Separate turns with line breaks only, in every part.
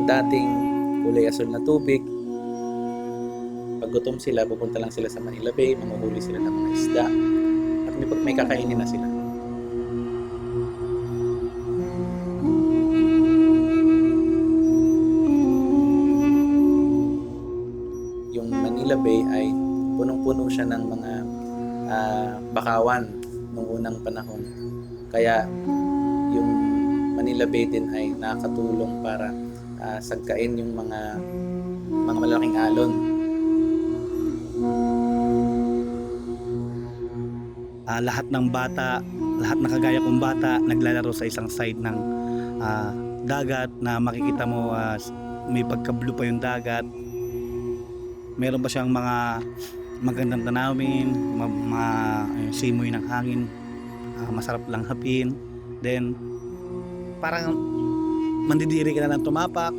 dating kulay asul na tubig. Pag gutom sila, pupunta lang sila sa Manila Bay, manguhuli sila ng mga isda, at may kakainin na sila. Yung Manila Bay ay punong-puno siya ng mga bakawan noong unang panahon. Kaya yung Manila Bay din ay nakatulong para sagkain yung mga malaking alon.
Lahat ng bata, lahat ng kagaya kong bata, naglalaro sa isang side ng dagat na makikita mo may pagka-blue pa yung dagat. Meron pa siyang mga magandang tanawin, simoy ng hangin, masarap lang hapin. Then parang mandidiri ka na lang tumapak.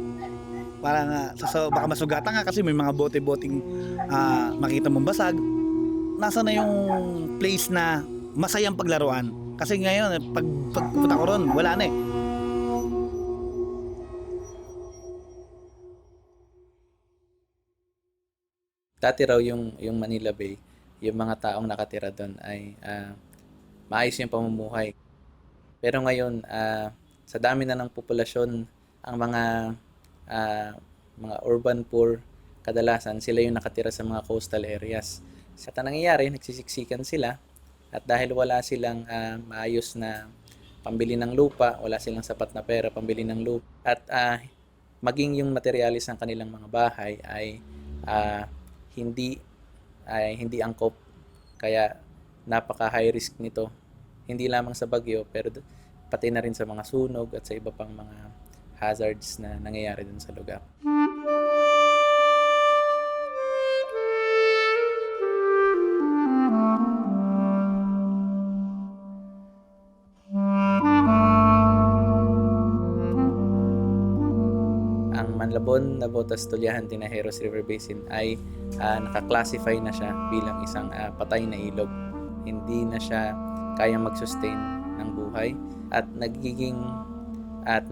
Parang baka masugatan ka kasi may mga bote-boting makita mong basag. Nasa na yung place na masayang paglaruan. Kasi ngayon, pag pupunta ko ron, wala na eh.
Dati raw yung Manila Bay, yung mga taong nakatira doon ay maayos yung pamumuhay. Pero ngayon, sa dami na ng populasyon, ang mga urban poor, kadalasan sila yung nakatira sa mga coastal areas. At ang nangyayari, nagsisiksikan sila, at dahil wala silang maayos na pambili ng lupa, wala silang sapat na pera pambili ng lupa, at maging yung materialis ng kanilang mga bahay ay hindi angkop, kaya napaka high risk nito, hindi lamang sa bagyo pero pati na rin sa mga sunog at sa iba pang mga hazards na nangyayari dun sa lugar. Ang Manlabon, Navotas, Tuliahan, Tinajeros River Basin ay naka-classify na siya bilang isang patay na ilog. Hindi na siya kayang mag-sustain ng buhay at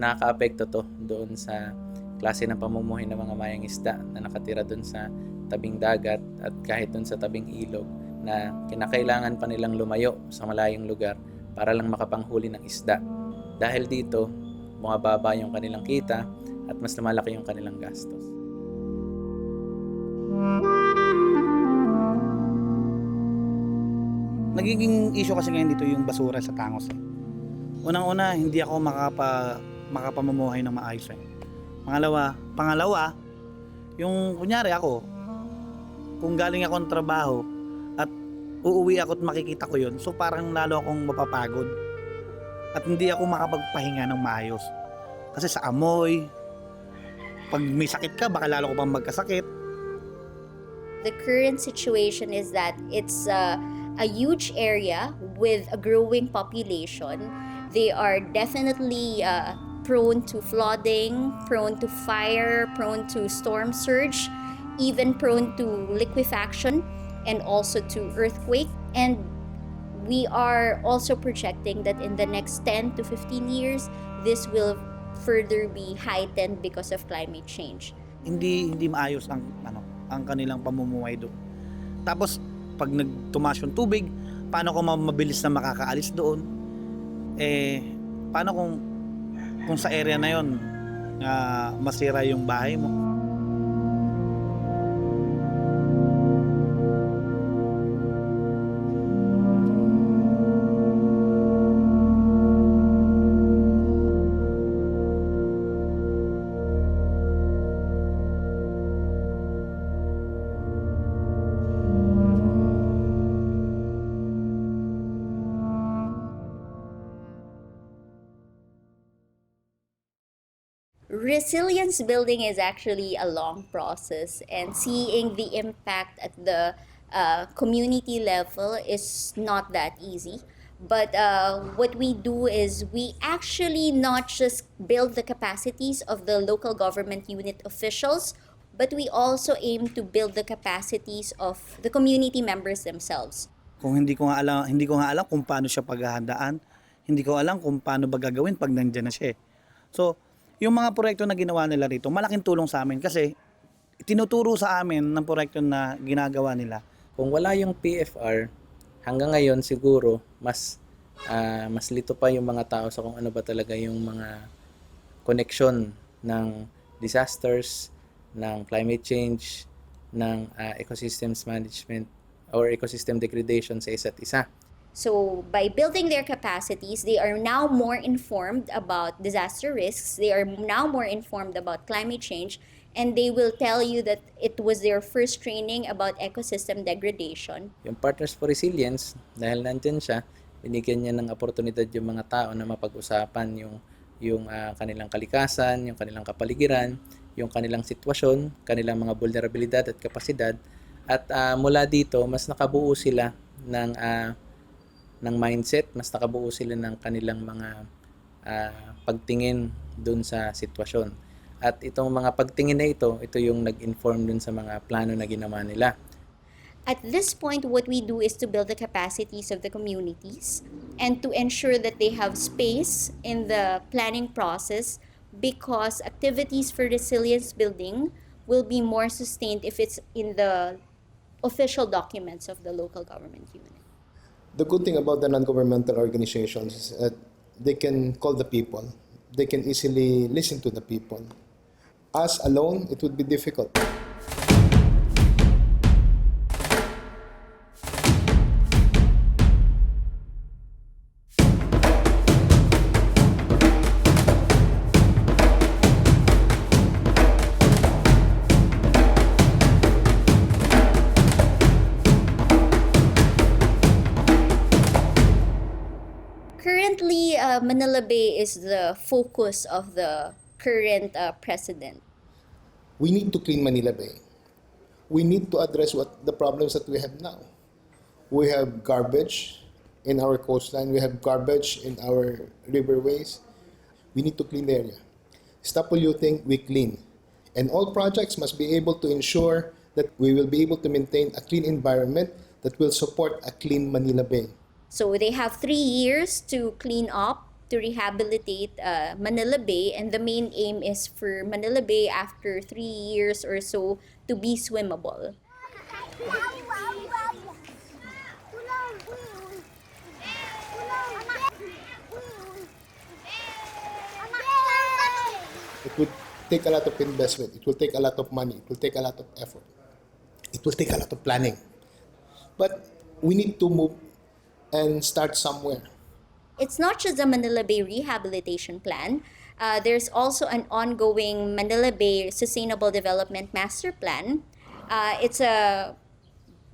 nakaka-apekto to doon sa klase ng pamumuhay ng mga mayang isda na nakatira doon sa tabing dagat at kahit doon sa tabing ilog na kinakailangan pa nilang lumayo sa malayong lugar para lang makapanghuli ng isda. Dahil dito, bumababa yung kanilang kita at mas lumalaki yung kanilang gastos.
Nagiging issue kasi ngayon dito yung basura sa Tangos. Unang-una, hindi ako makapamumuhay ng maayos. Pangalawa, yung kunyari ako, kung galing ako ng trabaho at uuwi ako at makikita ko yun, so parang lalo akong mapapagod at hindi ako makapagpahinga ng maayos. Kasi sa amoy, pag may sakit ka, baka lalo ko pang magkasakit.
The current situation is that it's a huge area with a growing population. They are definitely prone to flooding, prone to fire, prone to storm surge, even prone to liquefaction and also to earthquake. And we are also projecting that in the next 10 to 15 years, this will further be heightened because of climate change.
Hindi maayos ang kanilang pamumuhay doon. Tapos pag nagtumas yung tubig, paano kung mabilis na makakaalis doon? Paano kung sa area na yon masira yung bahay mo?
Resilience building is actually a long process, and seeing the impact at the community level is not that easy. But what we do is we actually not just build the capacities of the local government unit officials, but we also aim to build the capacities of the community members themselves.
Kung hindi ko nga alam kung paano siya paghahandaan, hindi ko alam kung paano ba gagawin pag nandiyan na siya. So, Yung mga proyekto na ginawa nila rito, malaking tulong sa amin kasi tinuturo sa amin ng proyekto na ginagawa nila.
Kung wala yung PFR, hanggang ngayon siguro mas lito pa yung mga tao sa kung ano ba talaga yung mga connection ng disasters, ng climate change, ng ecosystems management or ecosystem degradation sa isa't isa.
So, by building their capacities, they are now more informed about disaster risks, they are now more informed about climate change, and they will tell you that it was their first training about ecosystem degradation.
Yung Partners for Resilience, dahil nandyan siya, binigyan niya ng oportunidad yung mga tao na mapag-usapan yung kanilang kalikasan, yung kanilang kapaligiran, yung kanilang sitwasyon, kanilang mga vulnerabilidad at kapasidad. At mula dito, mas nakabuo sila ng mindset, mas nakabuo sila ng kanilang mga pagtingin dun sa sitwasyon. At itong mga pagtingin na ito yung nag-inform dun sa mga plano na ginawa nila.
At this point, what we do is to build the capacities of the communities and to ensure that they have space in the planning process, because activities for resilience building will be more sustained if it's in the official documents of the local government unit.
The good thing about the non-governmental organizations is that they can call the people. They can easily listen to the people. Us alone, it would be difficult.
Currently, Manila Bay is the focus of the current president.
We need to clean Manila Bay. We need to address what the problems that we have now. We have garbage in our coastline. We have garbage in our riverways. We need to clean the area. Stop polluting, we clean. And all projects must be able to ensure that we will be able to maintain a clean environment that will support a clean Manila Bay.
So they have 3 years to clean up, to rehabilitate Manila Bay, and the main aim is for Manila Bay after 3 years or so to be swimmable.
It would take a lot of investment. It will take a lot of money. It will take a lot of effort. It will take a lot of planning. But we need to move and start somewhere.
It's not just the Manila Bay Rehabilitation Plan. There's also an ongoing Manila Bay Sustainable Development Master Plan. It's a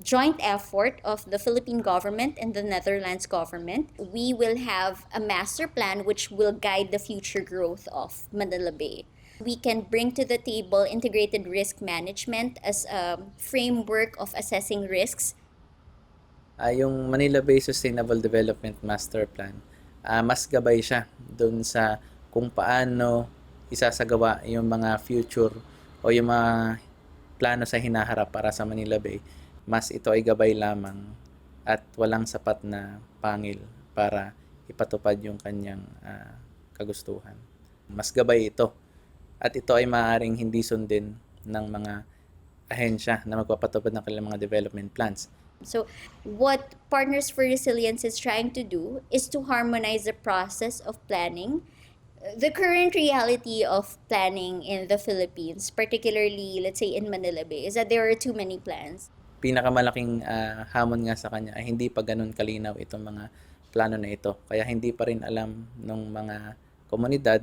joint effort of the Philippine government and the Netherlands government. We will have a master plan which will guide the future growth of Manila Bay. We can bring to the table integrated risk management as a framework of assessing risks.
Yung Manila Bay Sustainable Development Master Plan, mas gabay siya doon sa kung paano isasagawa yung mga future o yung mga plano sa hinaharap para sa Manila Bay. Mas ito ay gabay lamang at walang sapat na pangil para ipatupad yung kanyang kagustuhan. Mas gabay ito. At ito ay maaaring hindi sundin ng mga ahensya na magpapatupad ng kanilang mga development plans.
So what Partners for Resilience is trying to do is to harmonize the process of planning. The current reality of planning in the Philippines, particularly let's say in Manila Bay, is that there are too many plans.
Pinakamalaking hamon nga sa kanya ay hindi pa ganun kalinaw itong mga plano na ito. Kaya hindi pa rin alam ng mga komunidad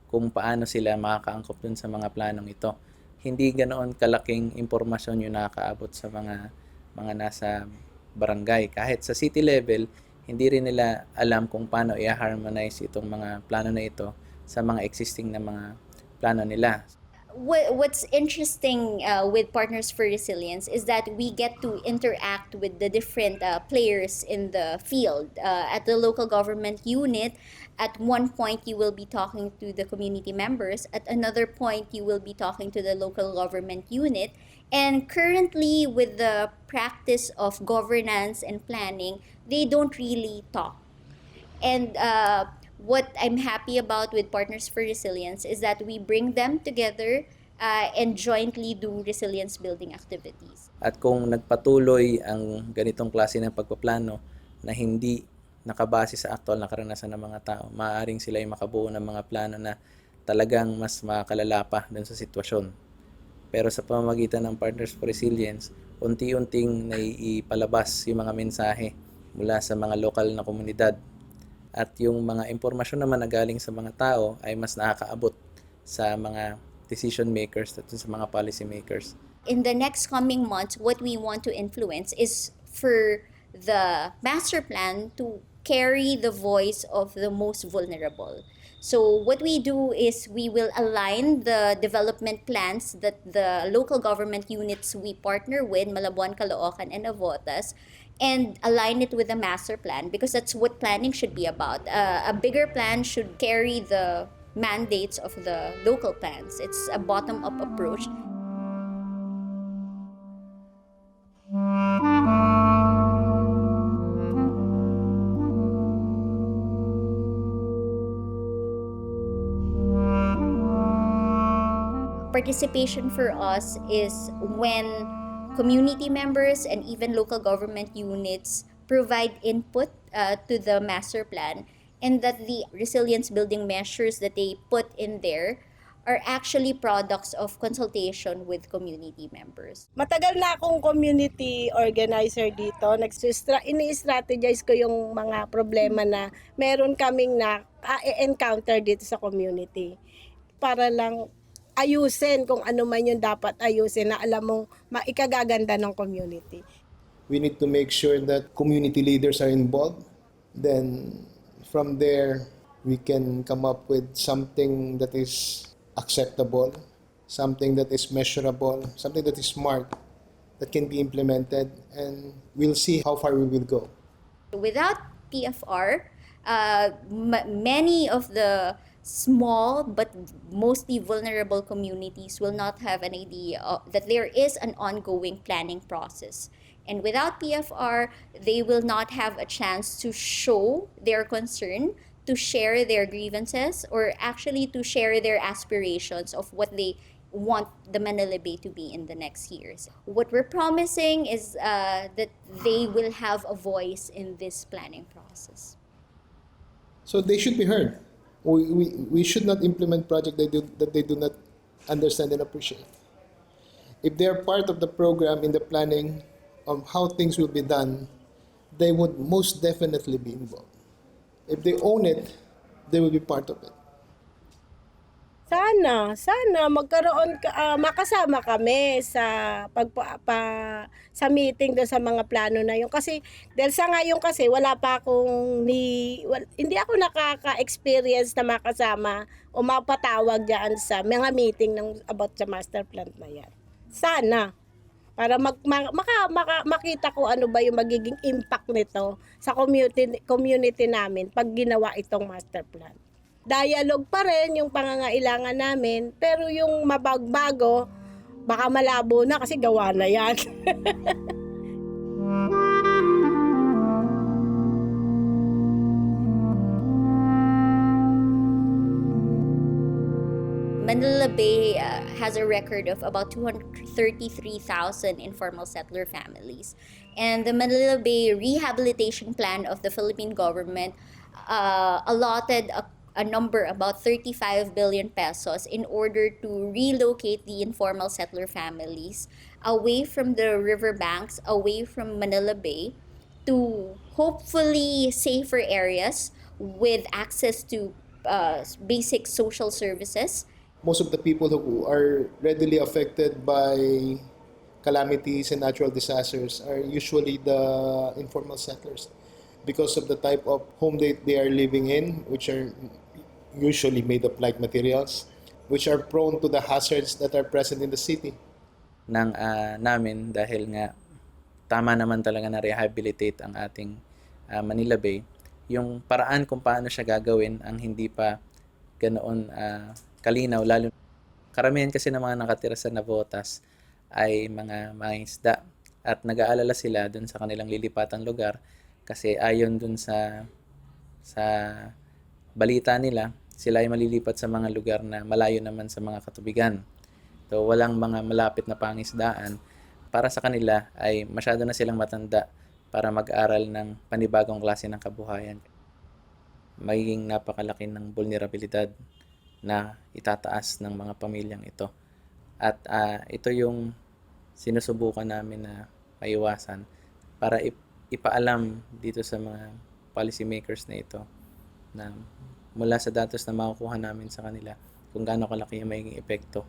kung paano sila makakaangkop dun sa mga planong ito. Hindi ganoon kalaking impormasyon yung nakakaabot sa mga nasa barangay. Kahit sa city level, hindi rin nila alam kung paano i-harmonize itong mga plano na ito sa mga existing na mga plano nila.
What's interesting with Partners for Resilience is that we get to interact with the different players in the field. At the local government unit, at one point you will be talking to the community members, at another point you will be talking to the local government unit, and currently with the practice of governance and planning, they don't really talk. And what I'm happy about with Partners for Resilience is that we bring them together and jointly do resilience building activities.
At kung nagpatuloy ang ganitong klase ng pagpaplano na hindi nakabase sa aktual na karanasan ng mga tao, maaaring sila ay makabuo ng mga plano na talagang mas makakalala pa dun sa sitwasyon. Pero sa pamamagitan ng Partners for Resilience, unti-unting naipalabas yung mga mensahe mula sa mga lokal na komunidad. At yung mga impormasyon naman na galing sa mga tao ay mas nakakaabot sa mga decision makers at sa mga policy makers.
In the next coming months, what we want to influence is for the master plan to carry the voice of the most vulnerable. So what we do is we will align the development plans that the local government units we partner with, Malabuan, Caloocan, and Navotas, and align it with the master plan, because that's what planning should be about. A bigger plan should carry the mandates of the local plans. It's a bottom-up approach. Participation for us is when community members and even local government units provide input to the master plan, and that the resilience building measures that they put in there are actually products of consultation with community members.
Matagal na akong community organizer dito. Ini-strategize ko yung mga problema na meron kaming encounter dito sa community. Para lang ayusin kung ano man yung dapat ayusin na alam mong maikagaganda ng community.
We need to make sure that community leaders are involved. Then from there, we can come up with something that is acceptable, something that is measurable, something that is smart, that can be implemented, and we'll see how far we will go.
Without PFR, many of the small but mostly vulnerable communities will not have an idea that there is an ongoing planning process. And without PFR, they will not have a chance to show their concern, to share their grievances, or actually to share their aspirations of what they want the Manila Bay to be in the next years. What we're promising is that they will have a voice in this planning process.
So they should be heard. We should not implement projects that they do not understand and appreciate. If they are part of the program in the planning of how things will be done, they would most definitely be involved. If they own it, they will be part of it.
Sana magkaroon makasama kami sa sa meeting doon sa mga plano na yun, kasi dahil sa ngayon kasi wala pa akong hindi ako nakaka-experience na makasama o mapatawag diyan sa mga meeting ng about sa master plan na yan. Sana para makita ko ano ba yung magiging impact nito sa community namin pag ginawa itong master plan. Dialogue pa rin yung pangangailangan namin, pero yung mabagbago, baka malabo na kasi gawa na yan.
Manila Bay has a record of about 233,000 informal settler families. And the Manila Bay Rehabilitation Plan of the Philippine government allotted a number about 35 billion pesos in order to relocate the informal settler families away from the riverbanks, away from Manila Bay, to hopefully safer areas with access to basic social services.
Most of the people who are readily affected by calamities and natural disasters are usually the informal settlers, because of the type of home they are living in, which are usually made of light materials, which are prone to the hazards that are present in the city.
Namin, dahil nga tama naman talaga na rehabilitate ang ating Manila Bay, yung paraan kung paano siya gagawin ang hindi pa ganoon kalinaw. Lalo karamihan kasi ng mga nakatira sa Navotas ay mga mangingisda, at nag-aalala sila dun sa kanilang lilipatang lugar kasi ayon dun sa balita nila, sila ay malilipat sa mga lugar na malayo naman sa mga katubigan. So, walang mga malapit na pangisdaan. Para sa kanila ay masyado na silang matanda para mag-aral ng panibagong klase ng kabuhayan. Magiging napakalaki ng vulnerabilidad na itataas ng mga pamilyang ito. At ito yung sinusubukan namin na maiwasan para ipaalam dito sa mga policymakers na ito na mula sa datos na makukuha namin sa kanila kung gaano kalaki yung magiging epekto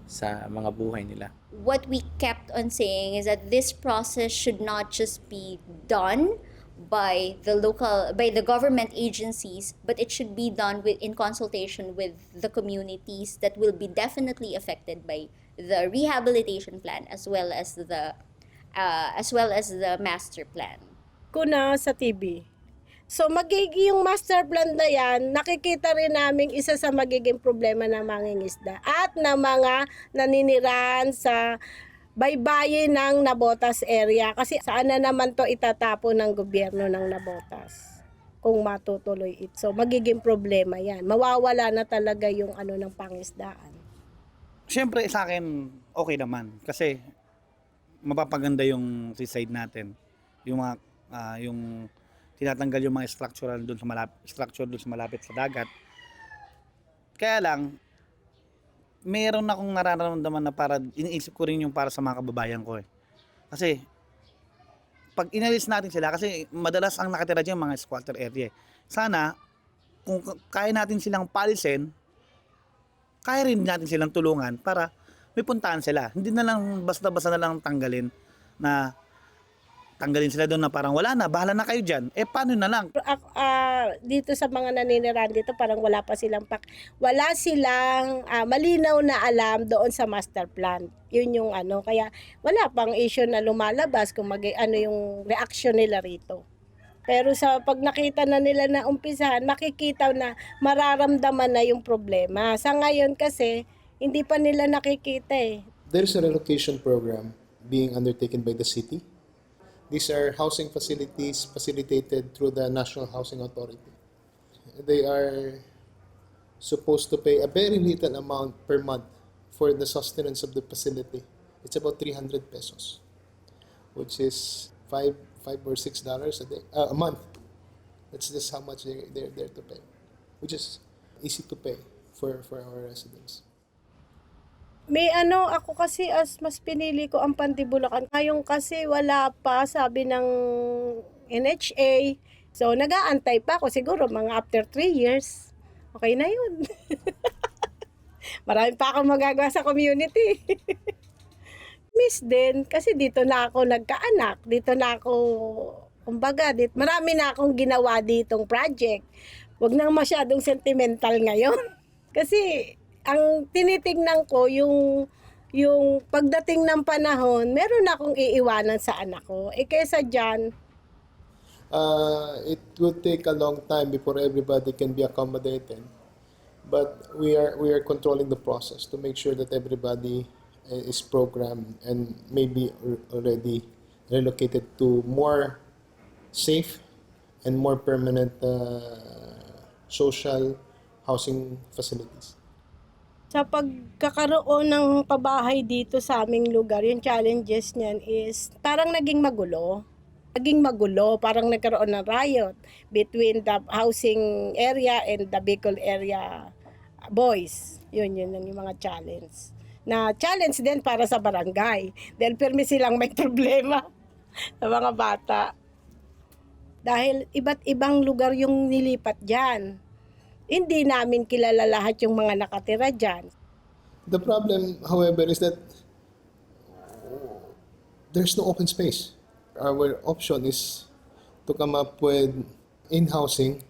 sa mga buhay nila.
What we kept on saying is that this process should not just be done by the government agencies, but it should be done in consultation with the communities that will be definitely affected by the rehabilitation plan as well as the master plan.
Kuna sa TV. So magiging yung master plan na yan, nakikita rin namin isa sa magiging problema ng mangingisda at ng mga naninirahan sa baybayin ng Nabotas area. Kasi saan na naman to itatapon ng gobyerno ng Nabotas kung matutuloy ito. So magiging problema yan. Mawawala na talaga yung ng pangisdaan.
Siyempre sa akin okay naman kasi mapapaganda yung seaside natin. Yung mga yung tinatanggal yung mga structure doon sa malapit sa dagat. Kaya lang meron akong nararamdaman na para iniisip ko rin yung para sa mga kababayan ko eh. Kasi pag inalis natin sila kasi madalas ang nakatira diyan mga squatter area. Sana kung kaya natin silang palisin, kaya rin natin silang tulungan para may puntahan sila. Hindi na lang basta-basta na lang tanggalin sila doon na parang wala na, bahala na kayo dyan. Paano na lang?
Dito sa mga naninirahan dito, parang wala silang malinaw na alam doon sa master plan. Yun yung kaya wala pang issue na lumalabas kung yung reaction nila rito. Pero pag nakita na nila na umpisahan, makikita na mararamdaman na yung problema. Sa ngayon kasi, hindi pa nila nakikita eh.
There's a relocation program being undertaken by the city. These are housing facilities facilitated through the National Housing Authority. They are supposed to pay a very little amount per month for the sustenance of the facility. It's about 300 pesos, which is $5 or $6 a month. That's just how much they're there to pay, which is easy to pay for our residents.
May ako kasi mas pinili ko ang Pantibulacan. Ngayon kasi wala pa, sabi ng NHA. So nag-aantay pa ako, siguro mga after 3 years. Okay na yun. Marami pa akong magagawa sa community. Miss din, kasi dito na ako nagkaanak. Dito na ako, marami na akong ginawa ditong project. Huwag nang masyadong sentimental ngayon. Kasi ang tinitingnan ko yung pagdating ng panahon, meron akong iiwanan sa anak ko. Kaysa dyan,
it will take a long time before everybody can be accommodated. But we are controlling the process to make sure that everybody is programmed and maybe already relocated to more safe and more permanent social housing facilities.
sa pagkakaroon ng pabahay dito sa aming lugar, yung challenges niyan is parang naging magulo. Parang nagkaroon ng riot between the housing area and the Bicol area boys. Yun yung mga challenge. Na challenge din para sa barangay. Dahil permi silang may problema sa mga bata. Dahil iba't ibang lugar yung nilipat dyan. Hindi namin kilala lahat yung mga nakatira dyan.
The problem, however, is that there's no open space. Our option is to come up with in-housing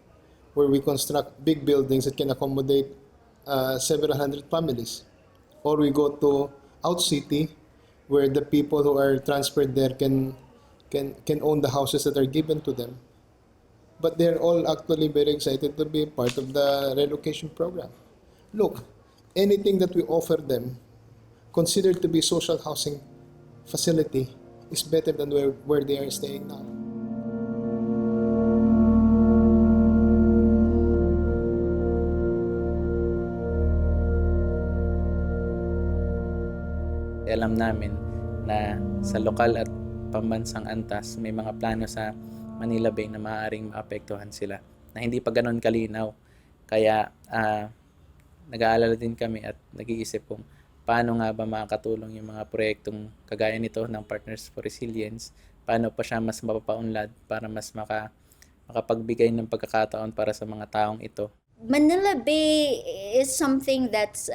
where we construct big buildings that can accommodate several hundred families. Or we go to out city where the people who are transferred there can own the houses that are given to them. But they're all actually very excited to be part of the relocation program. Look, anything that we offer them, considered to be social housing facility, is better than where they are staying now.
pakialam namin na sa lokal at pambansang antas may mga plano sa Manila Bay na maaaring maapektuhan sila na hindi pa ganun kalinaw. Kaya nag-aalala din kami at nag-iisip kung paano nga ba makakatulong yung mga proyektong kagaya nito ng Partners for Resilience, paano pa siya mas mapapaunlad para mas makapagbigay ng pagkakataon para sa mga taong ito.
Manila Bay is something that's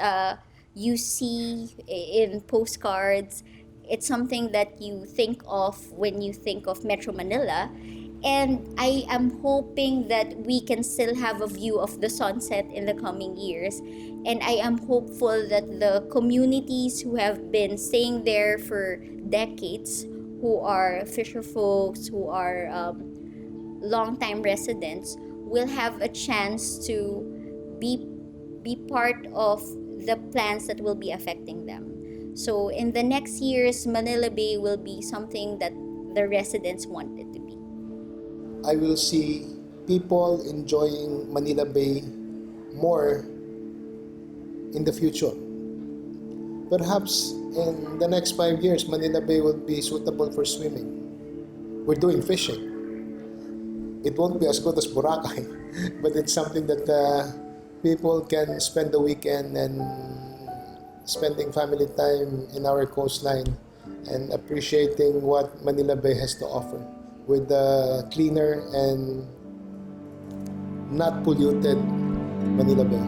you see in postcards. It's something that you think of when you think of Metro Manila. And I am hoping that we can still have a view of the sunset in the coming years. And I am hopeful that the communities who have been staying there for decades, who are fisher folks, who are long-time residents, will have a chance to be part of the plans that will be affecting them. So in the next years, Manila Bay will be something that the residents want it to be.
I will see people enjoying Manila Bay more in the future. Perhaps in the next 5 years, Manila Bay will be suitable for swimming. We're doing fishing. It won't be as good as Boracay, but it's something that people can spend the weekend and spending family time in our coastline and appreciating what Manila Bay has to offer with the cleaner and not polluted Manila Bay.